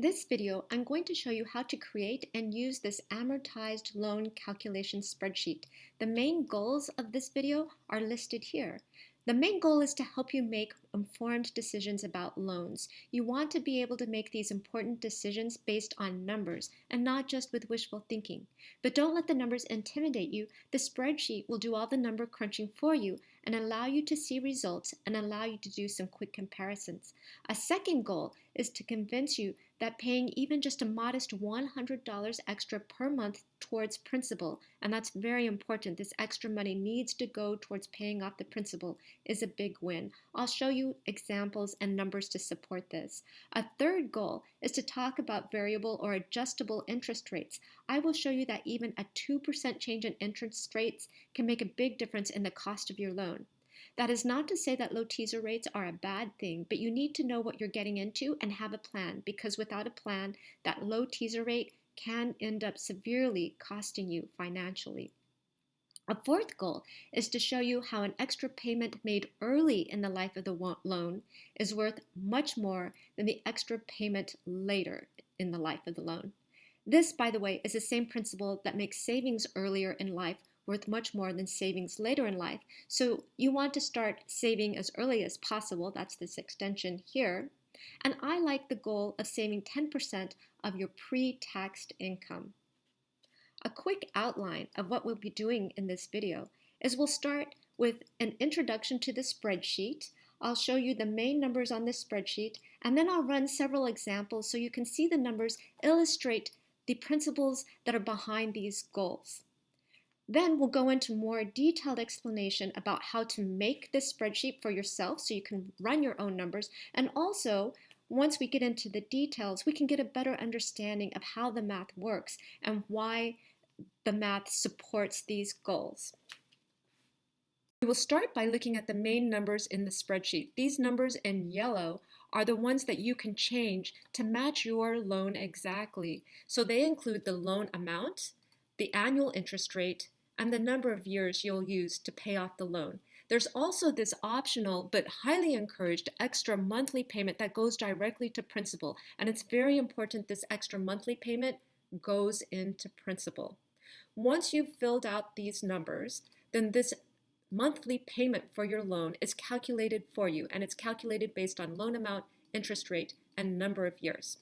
this video, I'm going to show you how to create and use this amortized loan calculation spreadsheet. The main goals of this video are listed here. The main goal is to help you make informed decisions about loans. You want to be able to make these important decisions based on numbers and not just with wishful thinking. But don't let the numbers intimidate you. The spreadsheet will do all the number crunching for you and allow you to see results and allow you to do some quick comparisons. A second goal is to convince you that paying even just a modest $100 extra per month towards principal, and that's very important, this extra money needs to go towards paying off the principal, is a big win. I'll show you examples and numbers to support this. A third goal is to talk about variable or adjustable interest rates. I will show you that even a 2% change in interest rates can make a big difference in the cost of your loan. That is not to say that low teaser rates are a bad thing, but you need to know what you're getting into and have a plan, because without a plan, that low teaser rate can end up severely costing you financially. A fourth goal is to show you how an extra payment made early in the life of the loan is worth much more than the extra payment later in the life of the loan. This, by the way, is the same principle that makes savings earlier in life worth much more than savings later in life. So you want to start saving as early as possible. That's this extension here. And I like the goal of saving 10% of your pre-taxed income. A quick outline of what we'll be doing in this video is we'll start with an introduction to the spreadsheet. I'll show you the main numbers on this spreadsheet, and then I'll run several examples so you can see the numbers illustrate the principles that are behind these goals. Then we'll go into more detailed explanation about how to make this spreadsheet for yourself so you can run your own numbers. And also, once we get into the details, we can get a better understanding of how the math works and why the math supports these goals. We will start by looking at the main numbers in the spreadsheet. These numbers in yellow are the ones that you can change to match your loan exactly. So they include the loan amount, the annual interest rate, and the number of years you'll use to pay off the loan. There's also this optional but highly encouraged extra monthly payment that goes directly to principal, and it's very important this extra monthly payment goes into principal. Once you've filled out these numbers, then this monthly payment for your loan is calculated for you, and it's calculated based on loan amount, interest rate, and number of years.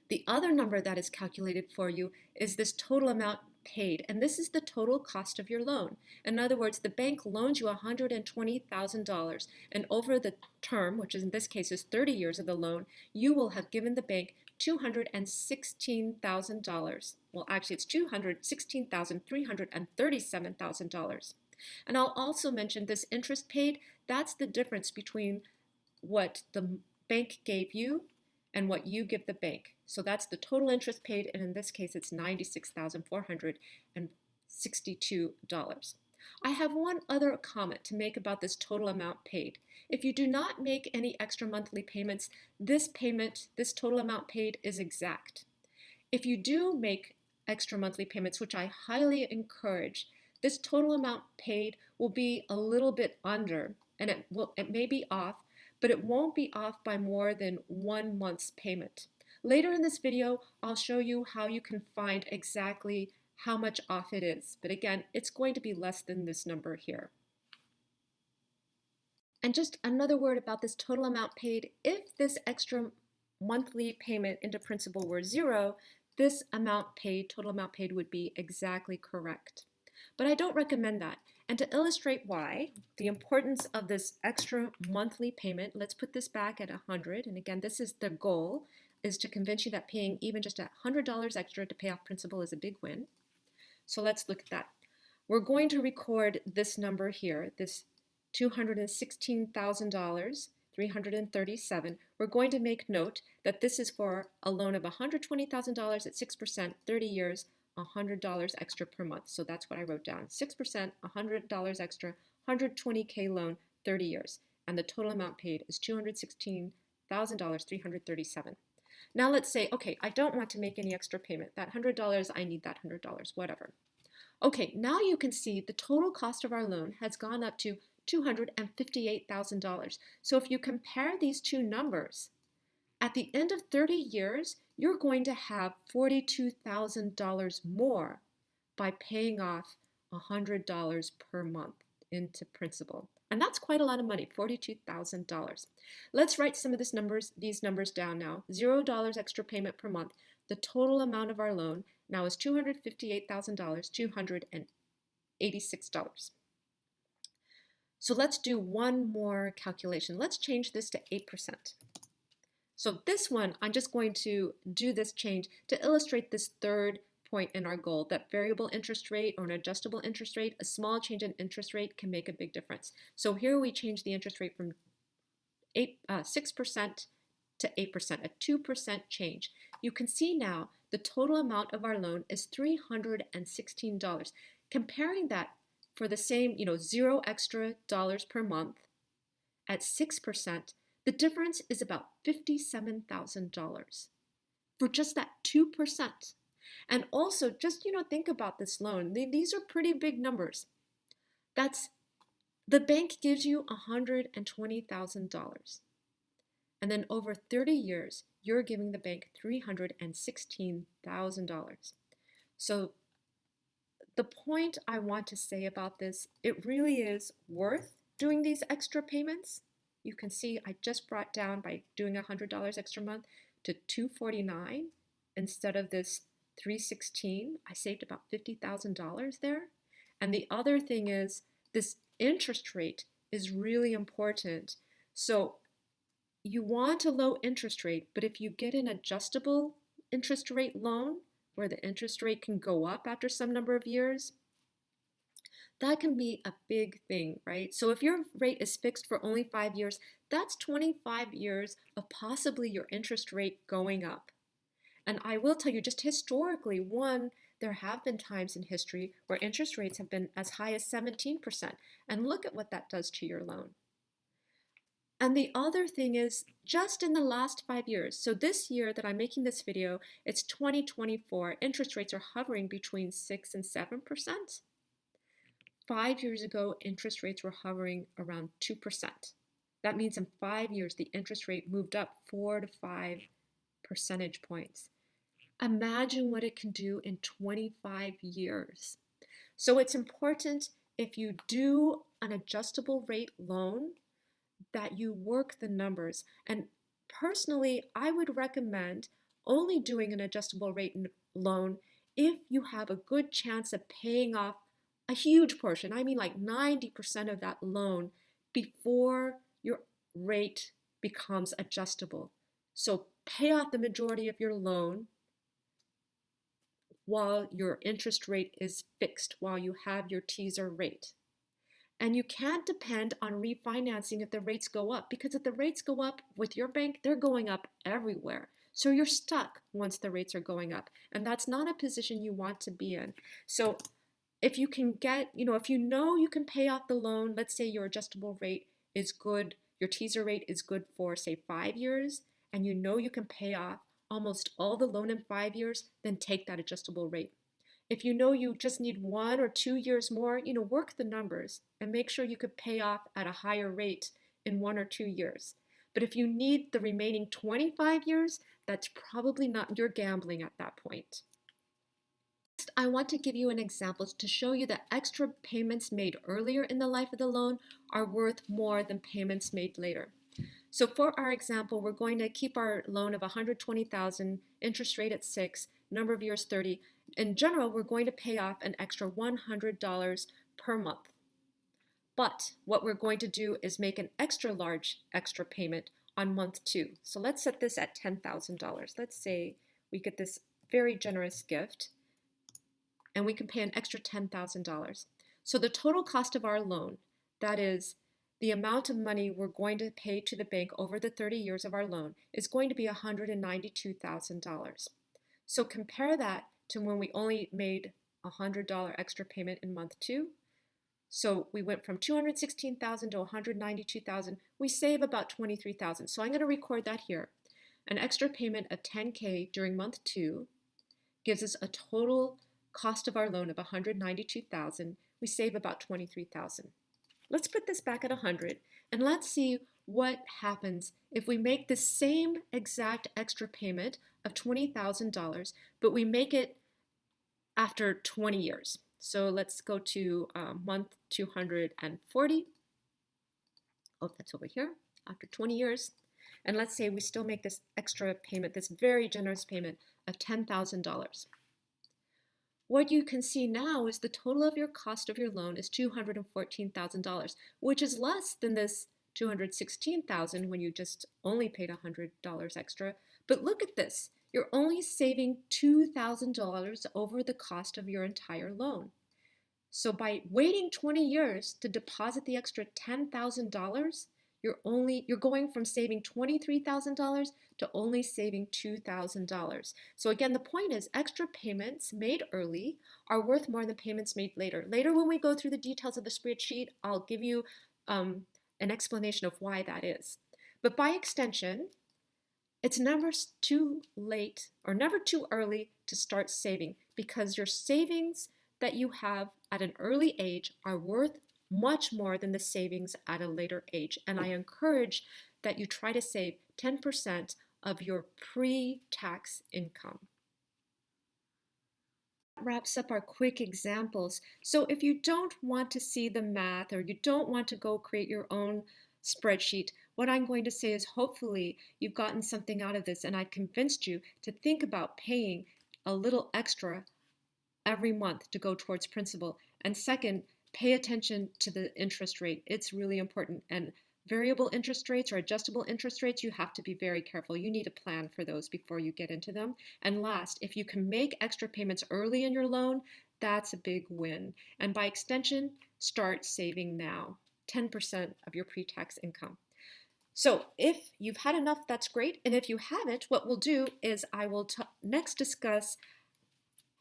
The other number that is calculated for you is this total amount paid, and this is the total cost of your loan. In other words, the bank loans you $120,000, and over the term, which in this case is 30 years of the loan, you will have given the bank $216,000. Well, actually, it's $216,337,000. And I'll also mention this interest paid, that's the difference between what the bank gave you and what you give the bank. So that's the total interest paid, and in this case, it's $96,462. I have one other comment to make about this total amount paid. If you do not make any extra monthly payments, this total amount paid is exact. If you do make extra monthly payments, which I highly encourage, this total amount paid will be a little bit under, and it may be off, but it won't be off by more than 1 month's payment. Later in this video, I'll show you how you can find exactly how much off it is. But again, it's going to be less than this number here. And just another word about this total amount paid. If this extra monthly payment into principal were 0, this amount paid, total amount paid, would be exactly correct. But I don't recommend that. And to illustrate why, the importance of this extra monthly payment, let's put this back at 100. And again, this is the goal, is to convince you that paying even just $100 extra to pay off principal is a big win. So let's look at that. We're going to record this number here, this $216,000, 337. We're going to make note that this is for a loan of $120,000 at 6%, 30 years, $100 extra per month. So that's what I wrote down. 6%, $100 extra, 120K loan, 30 years. And the total amount paid is $216,000, 337. Now let's say, okay, I don't want to make any extra payment. That $100, I need that $100, whatever. Okay, now you can see the total cost of our loan has gone up to $258,000. So if you compare these two numbers, At the end of 30 years, you're going to have $42,000 more by paying off $100 per month into principal. And that's quite a lot of money, $42,000. Let's write some of these numbers down now. $0 extra payment per month. The total amount of our loan now is $258,000, $286. So let's do one more calculation. Let's change this to 8%. So this one, I'm just going to do this change to illustrate this third point in our goal, that variable interest rate or an adjustable interest rate, a small change in interest rate can make a big difference. So here we change the interest rate from 6% to 8%, a 2% change. You can see now the total amount of our loan is $316. Comparing that for the same, $0 extra per month at 6%, the difference is about $57,000 for just that 2%. And also, just, think about this loan. These are pretty big numbers. The bank gives you $120,000. And then over 30 years, you're giving the bank $316,000. So the point I want to say about this, it really is worth doing these extra payments. You can see I just brought down by doing $100 extra a month to $249 instead of this $316. I saved about $50,000 there. And the other thing is this interest rate is really important. So you want a low interest rate, but if you get an adjustable interest rate loan where the interest rate can go up after some number of years, that can be a big thing, right? So if your rate is fixed for only 5 years, that's 25 years of possibly your interest rate going up. And I will tell you, just historically, there have been times in history where interest rates have been as high as 17%. And look at what that does to your loan. And the other thing is, just in the last 5 years, so this year that I'm making this video, it's 2024, interest rates are hovering between 6 and 7%. 5 years ago, interest rates were hovering around 2%. That means in 5 years, the interest rate moved up 4 to 5 percentage points. Imagine what it can do in 25 years. So it's important, if you do an adjustable rate loan, that you work the numbers. And personally, I would recommend only doing an adjustable rate loan if you have a good chance of paying off a huge portion, I mean like 90% of that loan before your rate becomes adjustable. So pay off the majority of your loan while your interest rate is fixed, while you have your teaser rate. And you can't depend on refinancing if the rates go up, because if the rates go up with your bank, they're going up everywhere. So you're stuck once the rates are going up. And that's not a position you want to be in. So if you can get, if you know you can pay off the loan, let's say your adjustable rate is good, your teaser rate is good for, say, 5 years, and you know you can pay off almost all the loan in 5 years, then take that adjustable rate. If you know you just need 1 or 2 years more, work the numbers and make sure you could pay off at a higher rate in 1 or 2 years. But if you need the remaining 25 years, that's probably not, you're gambling at that point. Next, I want to give you an example to show you that extra payments made earlier in the life of the loan are worth more than payments made later. So for our example, we're going to keep our loan of $120,000, interest rate at 6, number of years 30. In general, we're going to pay off an extra $100 per month. But what we're going to do is make an extra large extra payment on month 2. So let's set this at $10,000. Let's say we get this very generous gift and we can pay an extra $10,000. So the total cost of our loan, that is the amount of money we're going to pay to the bank over the 30 years of our loan, is going to be $192,000. So compare that to when we only made a $100 extra payment in month 2. So we went from $216,000 to $192,000. We save about $23,000. So I'm going to record that here. An extra payment of $10K during month 2 gives us a total cost of our loan of $192,000. We save about $23,000. Let's put this back at 100 and let's see what happens if we make the same exact extra payment of $20,000, but we make it after 20 years. So let's go to month 240. Oh, that's over here, after 20 years. And let's say we still make this extra payment, this very generous payment of $10,000. What you can see now is the total of your cost of your loan is $214,000, which is less than this $216,000 when you just only paid $100 extra. But look at this, you're only saving $2,000 over the cost of your entire loan. So by waiting 20 years to deposit the extra $10,000, you're going from saving $23,000 to only saving $2,000. So again, the point is extra payments made early are worth more than payments made later. Later, when we go through the details of the spreadsheet, I'll give you an explanation of why that is. But by extension, it's never too late or never too early to start saving, because your savings that you have at an early age are worth much more than the savings at a later age. And I encourage that you try to save 10% of your pre-tax income. That wraps up our quick examples. So if you don't want to see the math, or you don't want to go create your own spreadsheet, what I'm going to say is hopefully you've gotten something out of this, and I've convinced you to think about paying a little extra every month to go towards principal. And second, pay attention to the interest rate. It's really important. And variable interest rates or adjustable interest rates, you have to be very careful. You need a plan for those before you get into them. And last, if you can make extra payments early in your loan, that's a big win. And by extension, start saving now, 10% of your pre-tax income. So if you've had enough, that's great. And if you haven't, what we'll do is I will next discuss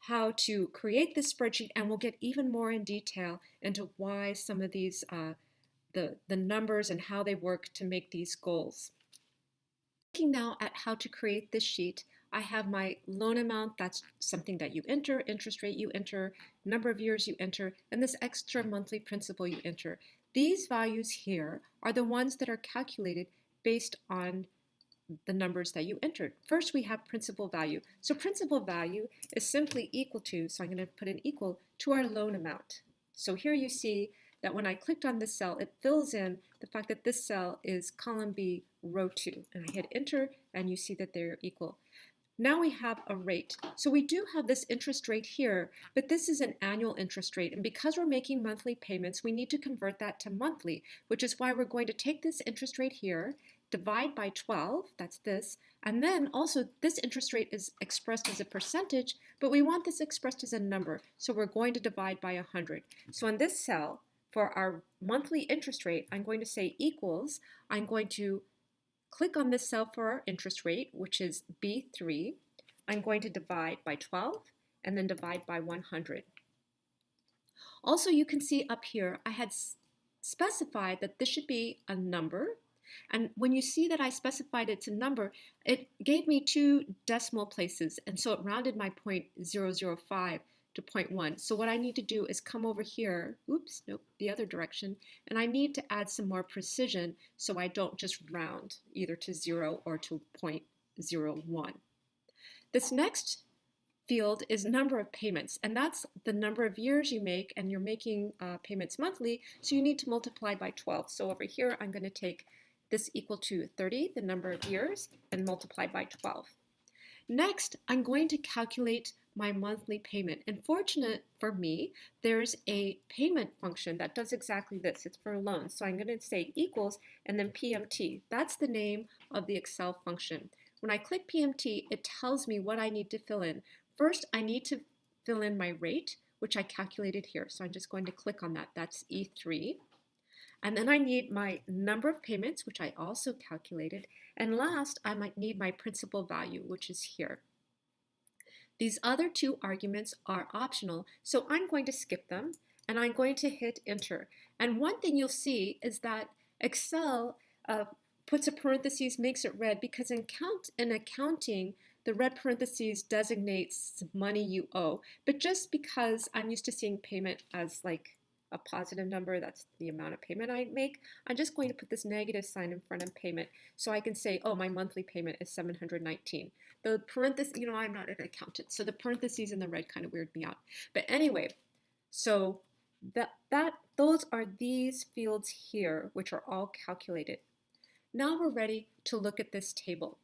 how to create this spreadsheet, and we'll get even more in detail into why some of these, the numbers and how they work to make these goals. Looking now at how to create this sheet, I have my loan amount, that's something that you enter, interest rate you enter, number of years you enter, and this extra monthly principal you enter. These values here are the ones that are calculated based on the numbers that you entered. First, we have principal value. So principal value is simply equal to, so I'm going to put an equal to our loan amount. So here you see that when I clicked on this cell, it fills in the fact that this cell is column B, row 2. And I hit enter, and you see that they're equal. Now we have a rate. So we do have this interest rate here, but this is an annual interest rate. And because we're making monthly payments, we need to convert that to monthly, which is why we're going to take this interest rate here, divide by 12, that's this, and then also this interest rate is expressed as a percentage, but we want this expressed as a number, so we're going to divide by 100. So in this cell, for our monthly interest rate, I'm going to say equals, I'm going to click on this cell for our interest rate, which is B3. I'm going to divide by 12, and then divide by 100. Also, you can see up here, I had specified that this should be a number. And when you see that I specified it to number, it gave me 2 decimal places. And so it rounded my 0.005 to 0.1. So what I need to do is come over here, oops, nope, the other direction, and I need to add some more precision so I don't just round either to 0 or to 0.01. This next field is number of payments, and that's the number of years you make, and you're making payments monthly, so you need to multiply by 12. So over here, I'm going to take this equal to 30, the number of years, and multiply by 12. Next, I'm going to calculate my monthly payment. And fortunate for me, there's a payment function that does exactly this. It's for loans. So I'm going to say equals and then PMT. That's the name of the Excel function. When I click PMT, it tells me what I need to fill in. First, I need to fill in my rate, which I calculated here. So I'm just going to click on that. That's E3. And then I need my number of payments, which I also calculated. And last, I might need my principal value, which is here. These other 2 arguments are optional, so I'm going to skip them, and I'm going to hit enter. And one thing you'll see is that Excel puts a parentheses, makes it red, because in accounting, the red parentheses designates money you owe. But just because I'm used to seeing payment as like a positive number, that's the amount of payment I make, I'm just going to put this negative sign in front of payment so I can say, oh, my monthly payment is $719. The parentheses, I'm not an accountant, so the parentheses in the red kind of weird me out. But anyway, so those are these fields here, which are all calculated. Now we're ready to look at this table.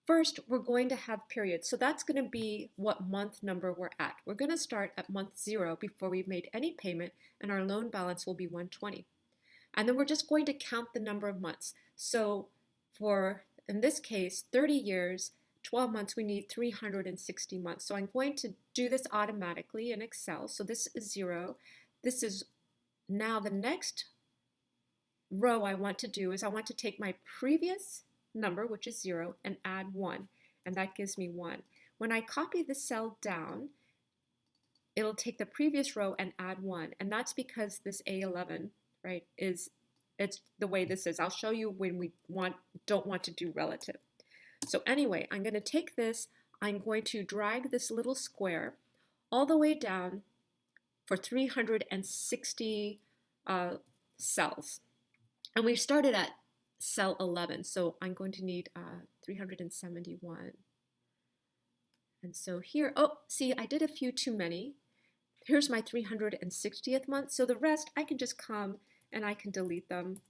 First, we're going to have periods. So that's going to be what month number we're at. We're going to start at month 0 before we've made any payment, and our loan balance will be 120. And then we're just going to count the number of months. So for, in this case, 30 years, 12 months, we need 360 months. So I'm going to do this automatically in Excel. So this is 0. This is now the next row I want to do is I want to take my previous number, which is 0, and add 1, and that gives me 1. When I copy the cell down, it'll take the previous row and add 1, and that's because this A11, right, it's the way this is. I'll show you when we don't want to do relative. So anyway, I'm going to take this, I'm going to drag this little square all the way down for 360 cells. And we started at cell 11, so I'm going to need 371. And so here, oh, see, I did a few too many. Here's my 360th month, so the rest I can just come and I can delete them.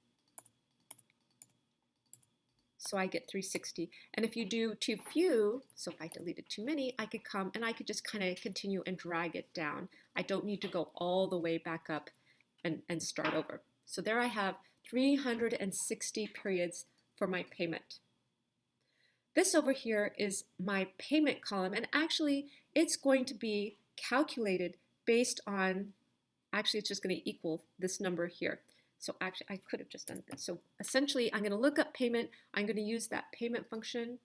So I get 360. And if you do too few, so if I deleted too many, I could come and I could just kind of continue and drag it down. I don't need to go all the way back up and start over. So there I have 360 periods for my payment. This over here is my payment column, and actually it's going to be calculated based on, actually it's just going to equal this number here. So actually I could have just done this. So essentially I'm going to look up payment, I'm going to use that payment function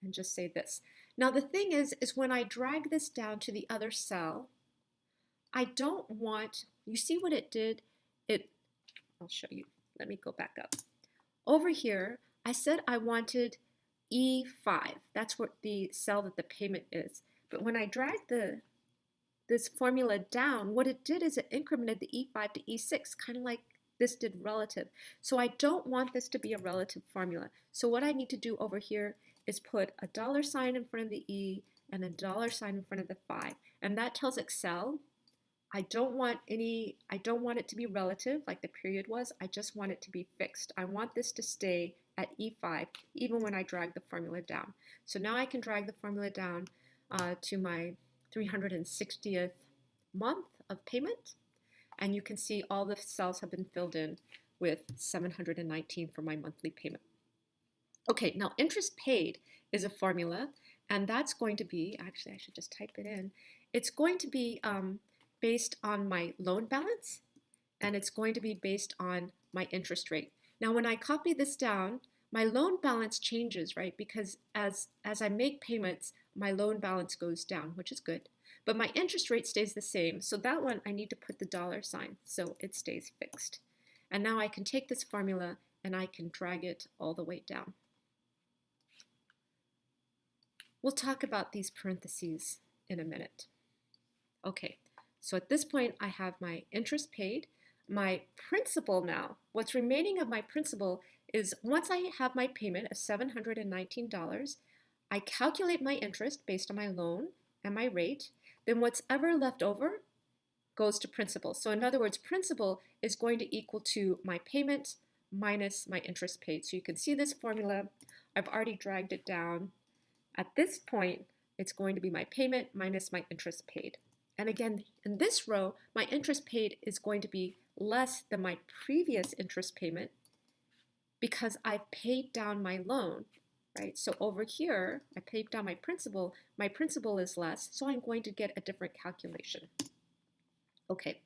and just say this. Now the thing is when I drag this down to the other cell, I don't want, you see what it did? I'll show you. Let me go back up. Over here, I said I wanted E5. That's what the cell that the payment is. But when I dragged this formula down, what it did is it incremented the E5 to E6, kind of like this did relative. So I don't want this to be a relative formula. So what I need to do over here is put a $sign in front of the E and a $sign in front of the 5. And that tells Excel, I don't want it to be relative like the period was. I just want it to be fixed. I want this to stay at E5 even when I drag the formula down. So now I can drag the formula down to my 360th month of payment, and you can see all the cells have been filled in with 719 for my monthly payment. Okay, now interest paid is a formula, and that's going to be, actually I should just type it in, it's going to be based on my loan balance, and it's going to be based on my interest rate. Now when I copy this down, my loan balance changes, right? Because as I make payments, my loan balance goes down, which is good. But my interest rate stays the same, so that one I need to put the $sign, so it stays fixed. And now I can take this formula and I can drag it all the way down. We'll talk about these parentheses in a minute. Okay. So at this point, I have my interest paid, my principal now. What's remaining of my principal is once I have my payment of $719, I calculate my interest based on my loan and my rate. Then what's ever left over goes to principal. So in other words, principal is going to equal to my payment minus my interest paid. So you can see this formula. I've already dragged it down. At this point, it's going to be my payment minus my interest paid. And again, in this row, my interest paid is going to be less than my previous interest payment because I've paid down my loan, right? So over here, I paid down my principal is less, so I'm going to get a different calculation. Okay,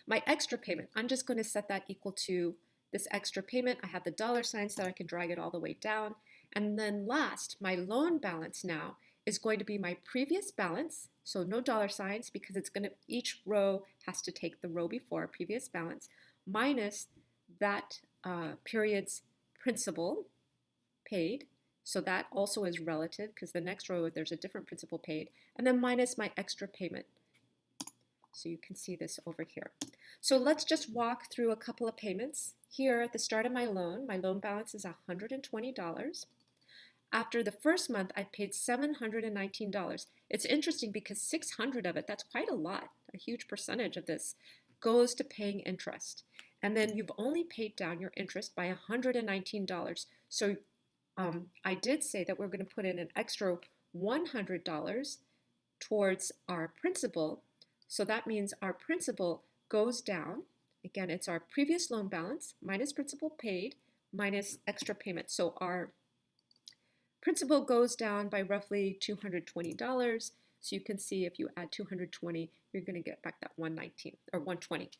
my extra payment, I'm just going to set that equal to this extra payment. I have the $sign so that I can drag it all the way down. And then last, my loan balance now is going to be my previous balance, so no $signs because it's going to, each row has to take the row before previous balance, minus that period's principal paid, so that also is relative because the next row there's a different principal paid, and then minus my extra payment. So you can see this over here. So let's just walk through a couple of payments. Here at the start of my loan balance is $120. After the first month, I paid $719. It's interesting because 600 of it, that's quite a lot, a huge percentage of this, goes to paying interest. And then you've only paid down your interest by $119. So I did say that we're going to put in an extra $100 towards our principal. So that means our principal goes down. Again, it's our previous loan balance minus principal paid minus extra payment. So our principal goes down by roughly $220. So you can see if you add 220, you're going to get back that 119 or 120.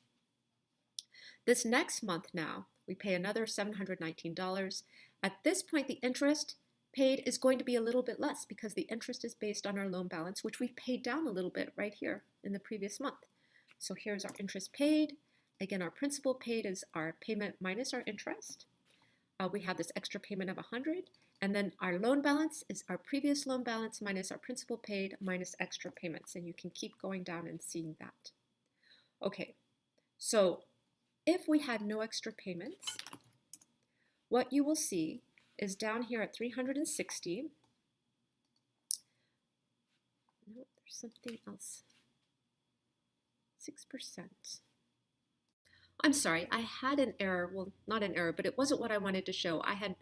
This next month now, we pay another $719. At this point, the interest paid is going to be a little bit less because the interest is based on our loan balance, which we paid down a little bit right here in the previous month. So here's our interest paid. Again, our principal paid is our payment minus our interest. We have this extra payment of $100. And then our loan balance is our previous loan balance minus our principal paid minus extra payments. And you can keep going down and seeing that. Okay, so if we had no extra payments, what you will see is down here at 360. No, there's something else. 6%. I'm sorry, I had an error. Well, not an error, but it wasn't what I wanted to show. I had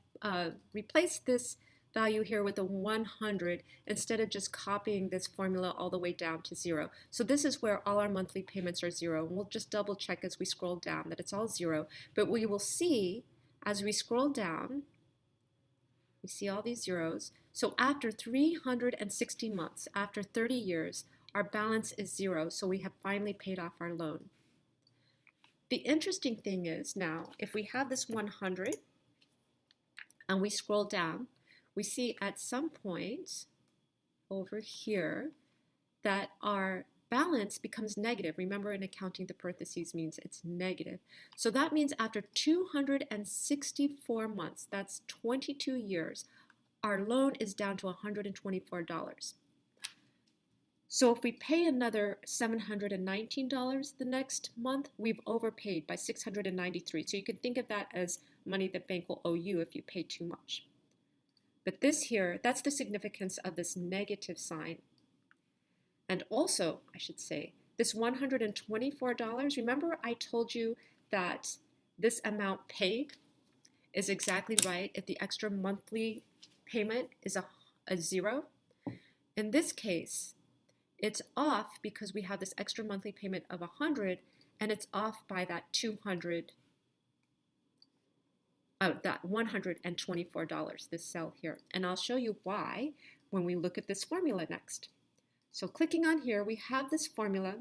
replaced this value here with a 100 instead of just copying this formula all the way down to 0. So this is where all our monthly payments are 0. And we'll just double check as we scroll down that it's all 0. But we will see as we scroll down, we see all these zeros. So after 360 months, after 30 years, our balance is 0. So we have finally paid off our loan. The interesting thing is now, if we have this 100 and we scroll down, we see at some point over here that our balance becomes negative. Remember, in accounting, the parentheses means it's negative. So that means after 264 months, that's 22 years, our loan is down to $124. So if we pay another $719 the next month, we've overpaid by $693. So you can think of that as money the bank will owe you if you pay too much. But this here, that's the significance of this negative sign. And also, I should say, this $124, remember I told you that this amount paid is exactly right if the extra monthly payment is a 0? In this case, it's off because we have this extra monthly payment of 100, and it's off by that that $124, this cell here. And I'll show you why when we look at this formula next. So clicking on here, we have this formula,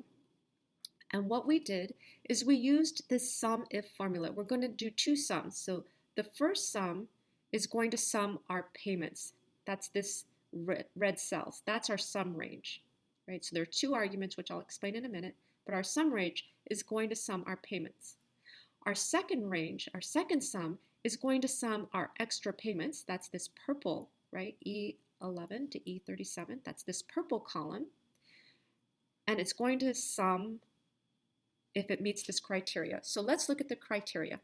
and what we did is we used this sum if formula. We're going to do two sums. So the first sum is going to sum our payments. That's this red cells. That's our sum range. Right, so there are two arguments, which I'll explain in a minute, but our sum range is going to sum our payments. Our second range, our second sum, is going to sum our extra payments. That's this purple, right, E11 to E37. That's this purple column. And it's going to sum if it meets this criteria. So let's look at the criteria.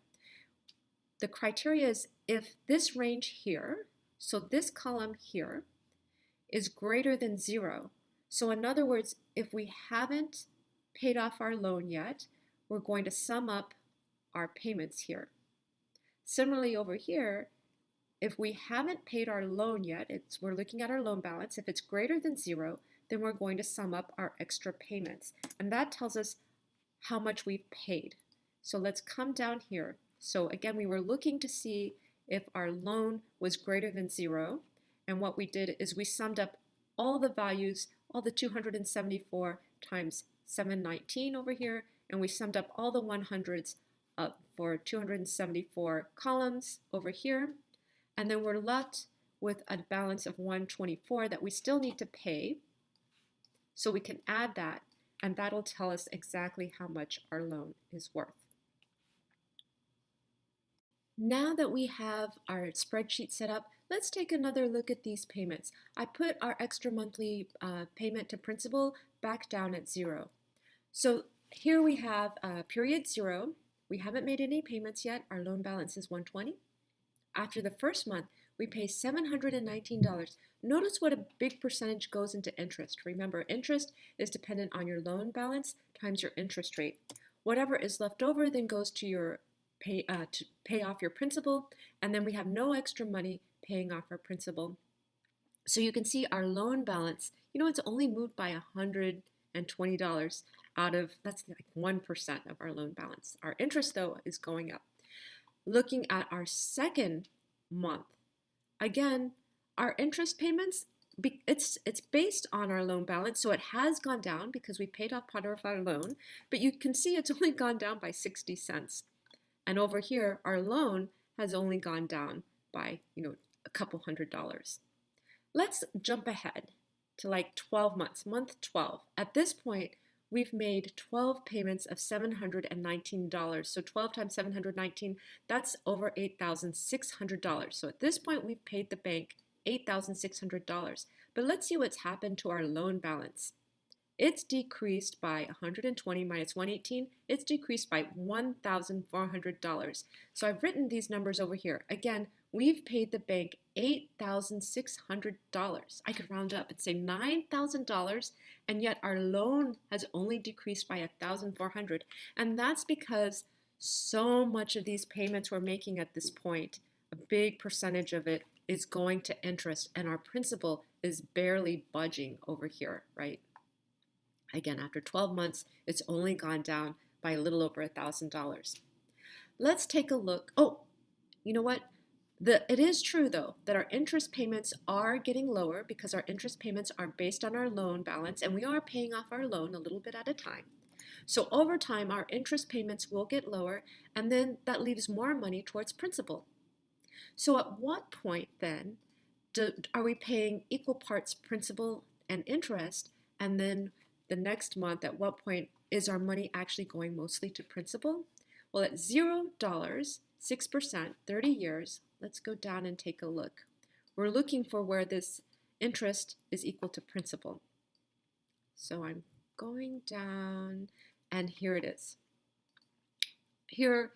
The criteria is if this range here, so this column here, is greater than 0. So in other words, if we haven't paid off our loan yet, we're going to sum up our payments here. Similarly over here, if we haven't paid our loan yet, we're looking at our loan balance. If it's greater than 0, then we're going to sum up our extra payments. And that tells us how much we've paid. So let's come down here. So again, we were looking to see if our loan was greater than 0. And what we did is we summed up all the values, all the 274 times 719 over here, and we summed up all the 100s for 274 columns over here, and then we're left with a balance of 124 that we still need to pay. So we can add that, and that'll tell us exactly how much our loan is worth. Now that we have our spreadsheet set up, let's take another look at these payments. I put our extra monthly payment to principal back down at 0. So here we have period 0. We haven't made any payments yet. Our loan balance is $120. After the first month, we pay $719. Notice what a big percentage goes into interest. Remember, interest is dependent on your loan balance times your interest rate. Whatever is left over then goes to pay off your principal, and then we have no extra money paying off our principal. So you can see our loan balance, it's only moved by $120 that's like 1% of our loan balance. Our interest, though, is going up. Looking at our second month, again, our interest payments, it's based on our loan balance, so it has gone down because we paid off part of our loan, but you can see it's only gone down by 60 cents. And over here, our loan has only gone down by, a couple $100. Let's jump ahead to like 12 months, month 12. At this point, we've made 12 payments of $719. So 12 times 719, that's over $8,600. So at this point, we've paid the bank $8,600. But let's see what's happened to our loan balance. It's decreased by 120 minus 118. It's decreased by $1,400. So I've written these numbers over here. Again, we've paid the bank $8,600. I could round up and say $9,000, and yet our loan has only decreased by $1,400. And that's because so much of these payments we're making at this point, a big percentage of it is going to interest, and our principal is barely budging over here, right? Again, after 12 months, it's only gone down by a little over $1,000. Let's take a look. Oh, you know what? It is true, though, that our interest payments are getting lower because our interest payments are based on our loan balance, and we are paying off our loan a little bit at a time. So over time, our interest payments will get lower, and then that leaves more money towards principal. So at what point, then, are we paying equal parts principal and interest, and then the next month, at what point is our money actually going mostly to principal? Well, at $0, 6%, 30 years, let's go down and take a look. We're looking for where this interest is equal to principal. So I'm going down, and here it is. Here,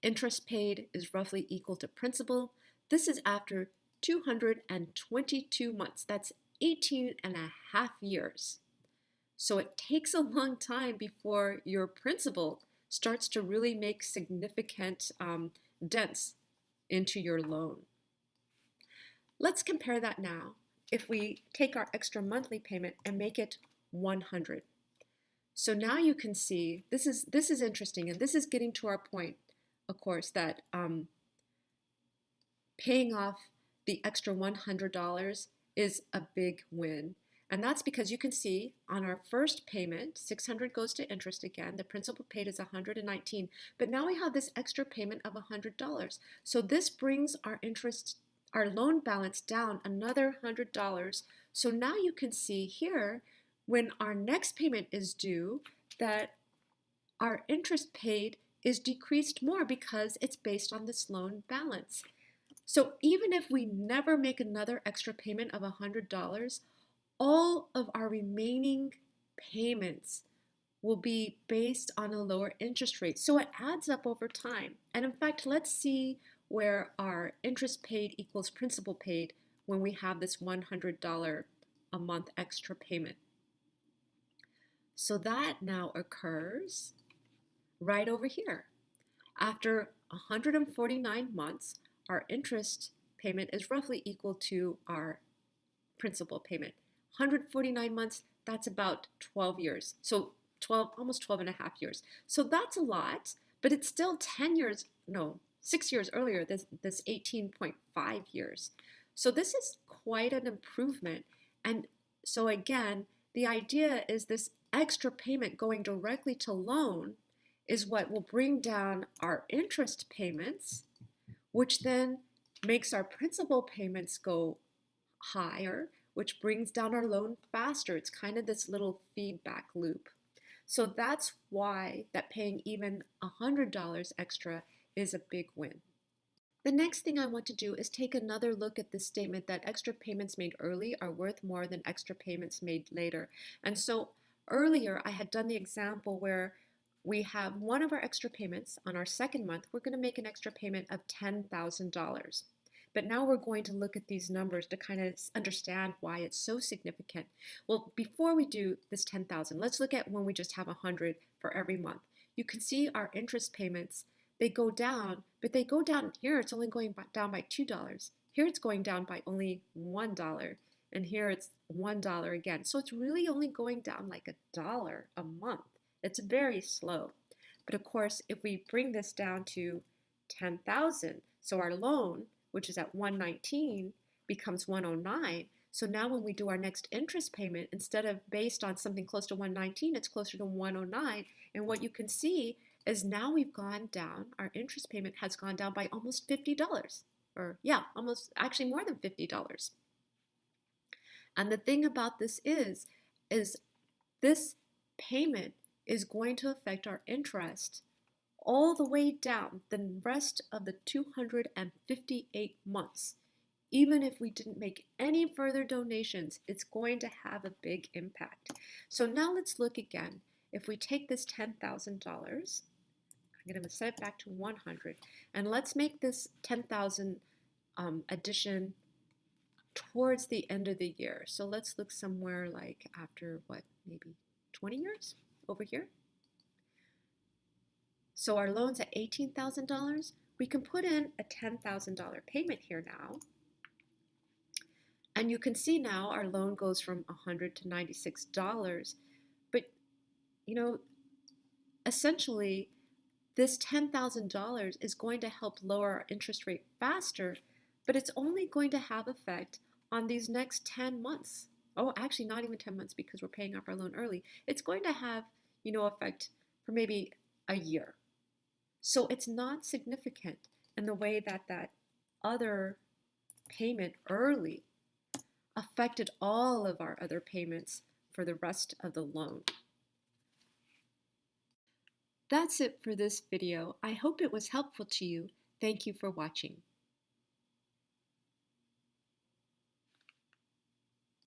interest paid is roughly equal to principal. This is after 222 months. That's 18 and a half years. So it takes a long time before your principal starts to really make significant dents into your loan. Let's compare that now if we take our extra monthly payment and make it $100. So now you can see this is interesting, and this is getting to our point, of course, that paying off the extra $100 is a big win. And that's because you can see on our first payment, $600 goes to interest again. The principal paid is $119, but now we have this extra payment of $100. So this brings our loan balance down another $100. So now you can see here, when our next payment is due, that our interest paid is decreased more because it's based on this loan balance. So even if we never make another extra payment of $100, all of our remaining payments will be based on a lower interest rate. So it adds up over time. And in fact, let's see where our interest paid equals principal paid when we have this $100 a month extra payment. So that now occurs right over here. After 149 months, our interest payment is roughly equal to our principal payment. 149 months, that's about 12 years. So almost 12 and a half years. So that's a lot, but it's still 6 years earlier, this 18.5 years. So this is quite an improvement. And so again, the idea is this extra payment going directly to loan is what will bring down our interest payments, which then makes our principal payments go higher, which brings down our loan faster. It's kind of this little feedback loop. So that's why that paying even $100 extra is a big win. The next thing I want to do is take another look at this statement that extra payments made early are worth more than extra payments made later. And so earlier I had done the example where we have one of our extra payments on our second month. We're going to make an extra payment of $10,000. But now we're going to look at these numbers to kind of understand why it's so significant. Well, before we do this 10,000, let's look at when we just have 100 for every month. You can see our interest payments, they go down, but they go down here. It's only going down by $2. Here it's going down by only $1. And here it's $1 again. So it's really only going down like $1 a month. It's very slow. But of course, if we bring this down to 10,000, so our loan, which is at 119, becomes 109. So now when we do our next interest payment, instead of based on something close to 119, it's closer to 109. And what you can see is now we've gone down, our interest payment has gone down by almost $50. Or yeah, almost actually more than $50. And the thing about this is this payment is going to affect our interest all the way down the rest of the 258 months. Even if we didn't make any further donations, it's going to have a big impact. So now let's look again. If we take this $10,000, I'm going to set it back to 100, and let's make this 10,000 addition towards the end of the year. So let's look somewhere like after what, maybe 20 years over here. So our loan's at $18,000. We can put in a $10,000 payment here now. And you can see now our loan goes from $100 to $96. But, you know, essentially, this $10,000 is going to help lower our interest rate faster, but it's only going to have effect on these next 10 months. Oh, actually not even 10 months because we're paying off our loan early. It's going to have, effect for maybe a year. So it's not significant in the way that that other payment early affected all of our other payments for the rest of the loan. That's it for this video. I hope it was helpful to you. Thank you for watching.